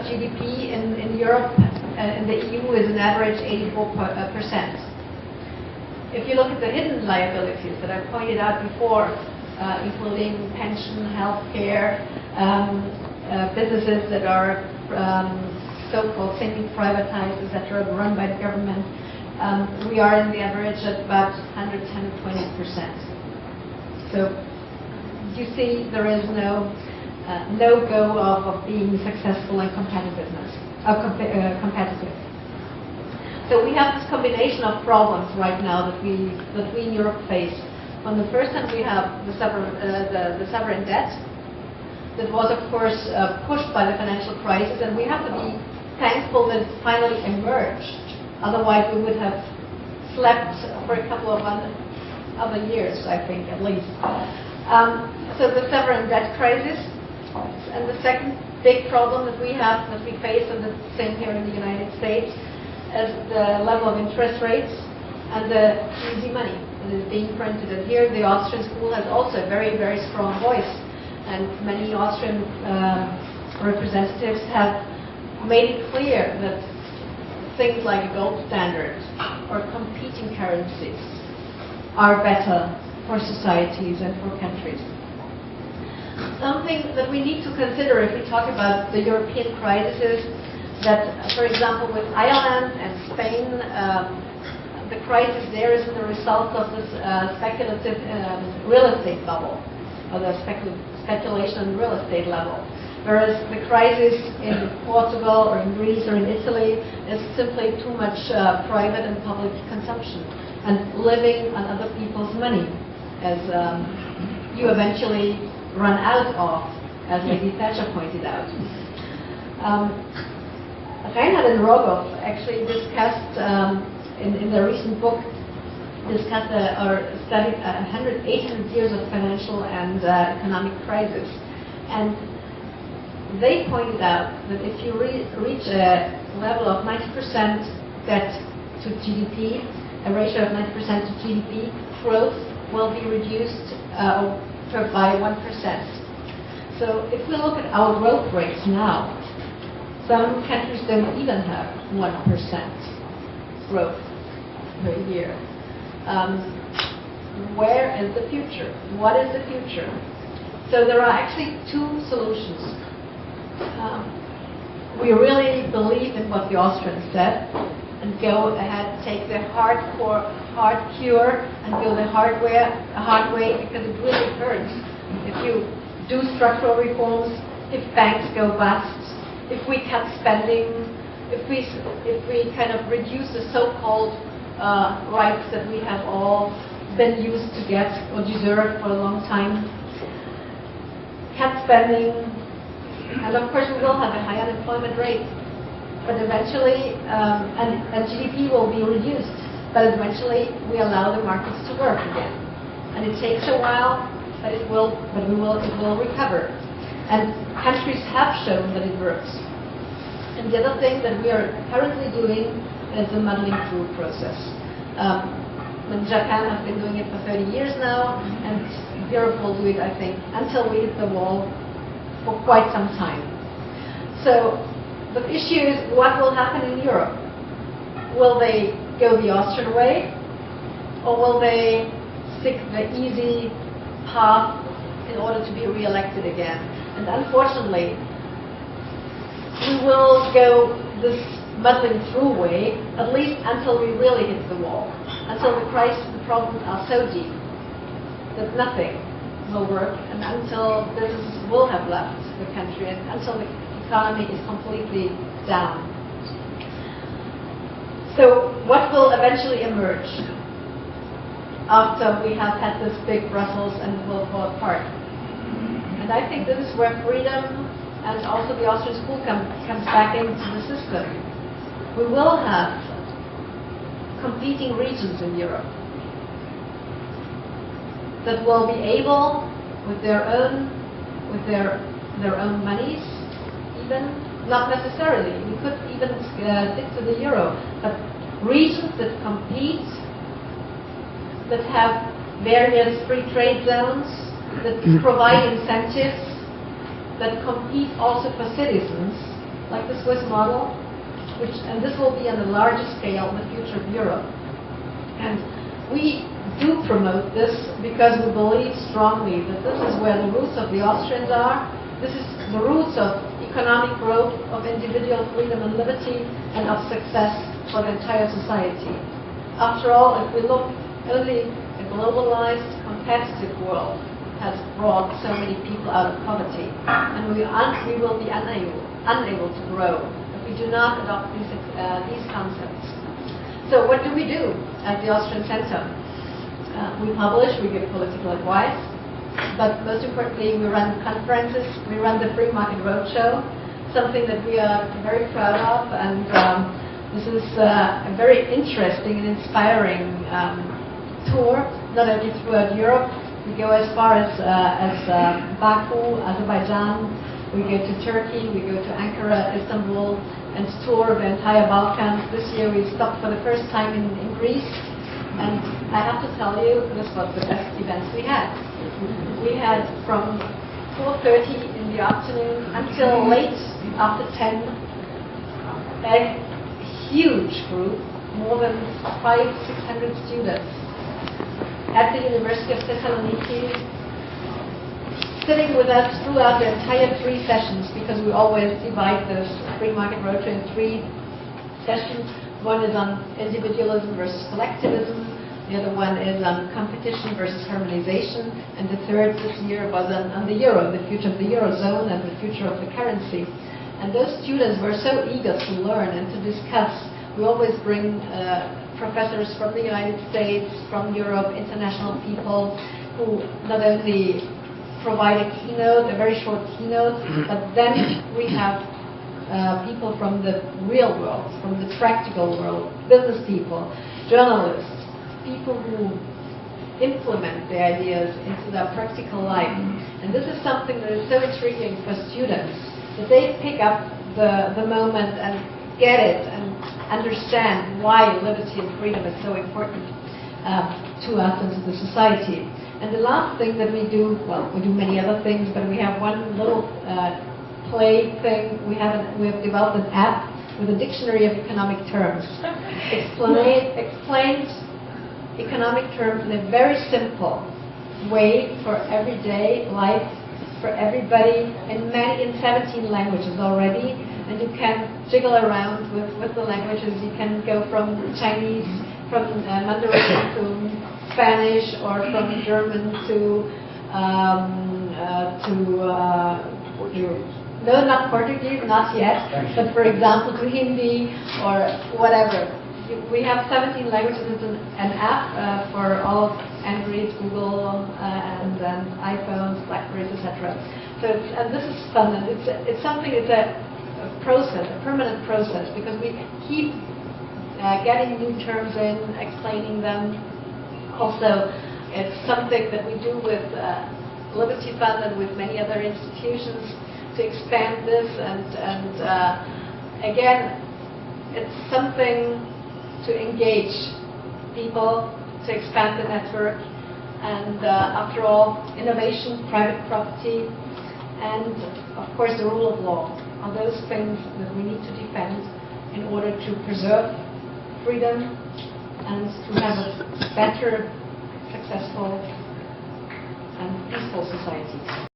GDP in Europe and the EU is an average 84%. If you look at the hidden liabilities that I pointed out before, including pension, healthcare, businesses that are so-called semi-privatized, etc., run by the government, we are in the average at about 110-120%. So you see, there is no go of being successful and competitive. So we have this combination of problems right now that we in Europe face. On the first hand, we have the sovereign debt that was, of course, pushed by the financial crisis, and we have to be thankful that it finally emerged. Otherwise, we would have slept for a couple of other years, I think, at least. So the sovereign debt crisis, and the second big problem that we have, that we face, and the same here in the United States, is the level of interest rates and the easy money that is being printed. And here the Austrian school has also a very, very strong voice. And many Austrian representatives have made it clear that things like a gold standard or competing currencies are better for societies and for countries. Something that we need to consider if we talk about the European crisis is that, for example, with Ireland and Spain, the crisis there is the result of this speculative real estate bubble, or the speculation on real estate level. Whereas the crisis in Portugal or in Greece or in Italy is simply too much private and public consumption and living on other people's money, as you eventually run out of, as Lady Thatcher pointed out. Reinhard and Rogoff actually discussed, in their recent book, or studied 800 years of financial and economic crisis. And they pointed out that if you reach a level of 90% debt to GDP, a ratio of 90% to GDP, growth will be reduced by 1%. So if we look at our growth rates now, some countries don't even have 1% growth per year. Where is the future? What is the future? So there are actually two solutions. We really believe in what the Austrians said and go ahead, take the hard cure and go the hard way, because it really hurts. If you do structural reforms, if banks go bust, if we cut spending, if we kind of reduce the so-called rights that we have all been used to get or deserve for a long time, cut spending, and of course we will have a high unemployment rate, but eventually, and GDP will be reduced, but eventually we allow the markets to work again. And it takes a while, but it will recover. And countries have shown that it works. And the other thing that we are currently doing is the muddling through process. Japan has been doing it for 30 years now, and Europe will do it, I think, until we hit the wall for quite some time. So the issue is, what will happen in Europe? Will they go the Austrian way, or will they stick the easy path in order to be re-elected again? And unfortunately, we will go this muddling through way, at least until we really hit the wall, until the problems are so deep that nothing will work, and until businesses will have left the country, and until the economy is completely down. So what will eventually emerge after we have had this big Brussels and will fall apart? And I think this is where freedom and also the Austrian school comes back into the system. We will have competing regions in Europe that will be able, with their own monies, even not necessarily. We could even stick to the euro, but regions that compete, that have various free trade zones, that provide incentives, that compete also for citizens, like the Swiss model, and this will be on a larger scale in the future of Europe. And we do promote this because we believe strongly that this is where the roots of the Austrians are. This is the roots of economic growth, of individual freedom and liberty, and of success for the entire society. After all, if we look, only a globalized, competitive world has brought so many people out of poverty, and we will be unable to grow if we do not adopt these concepts. So what do we do at the Austrian Center? We publish, we give political advice, but most importantly, we run conferences, we run the Free Market Roadshow, something that we are very proud of, and this is a very interesting and inspiring tour, not only throughout Europe. We go as far as Baku, Azerbaijan, we go to Turkey, we go to Ankara, Istanbul, and tour the entire Balkans. This year we stopped for the first time in Greece, and I have to tell you, this was the best events we had. We had from 4:30 in the afternoon until late after 10, a huge group, more than 500-600 students at the University of Thessaloniki, sitting with us throughout the entire 3 sessions, because we always divide this Free Market Roadshow in 3 sessions. One is on individualism versus collectivism, the other one is on competition versus harmonization, and the third this year was on the euro, the future of the eurozone and the future of the currency. And those students were so eager to learn and to discuss. We always bring professors from the United States, from Europe, international people who not only provide a keynote, a very short keynote, but then we have people from the real world, from the practical world, business people, journalists, people who implement the ideas into their practical life. And this is something that is so intriguing for students, that they pick up the moment and get it and understand why liberty and freedom is so important to us and to the society. And the last thing that we do, well, we do many other things, but we have one little play thing. We have developed an app with a dictionary of economic terms. Explains economic terms in a very simple way for everyday life, for everybody, in 17 languages already. And you can jiggle around with the languages. You can go from Chinese, from Mandarin to Spanish, or from German to no, not Portuguese, not yet, but for example to Hindi or whatever. We have 17 languages. It's an app for all of Android, Google, and iPhones, Blackberries, etc. So and this is fun, and it's something. It's a process, a permanent process, because we keep getting new terms in, explaining them. Also, it's something that we do with Liberty Fund and with many other institutions to expand this. And again, it's something to engage people, to expand the network, and after all, innovation, private property, and of course the rule of law are those things that we need to defend in order to preserve freedom and to have a better, successful and peaceful society.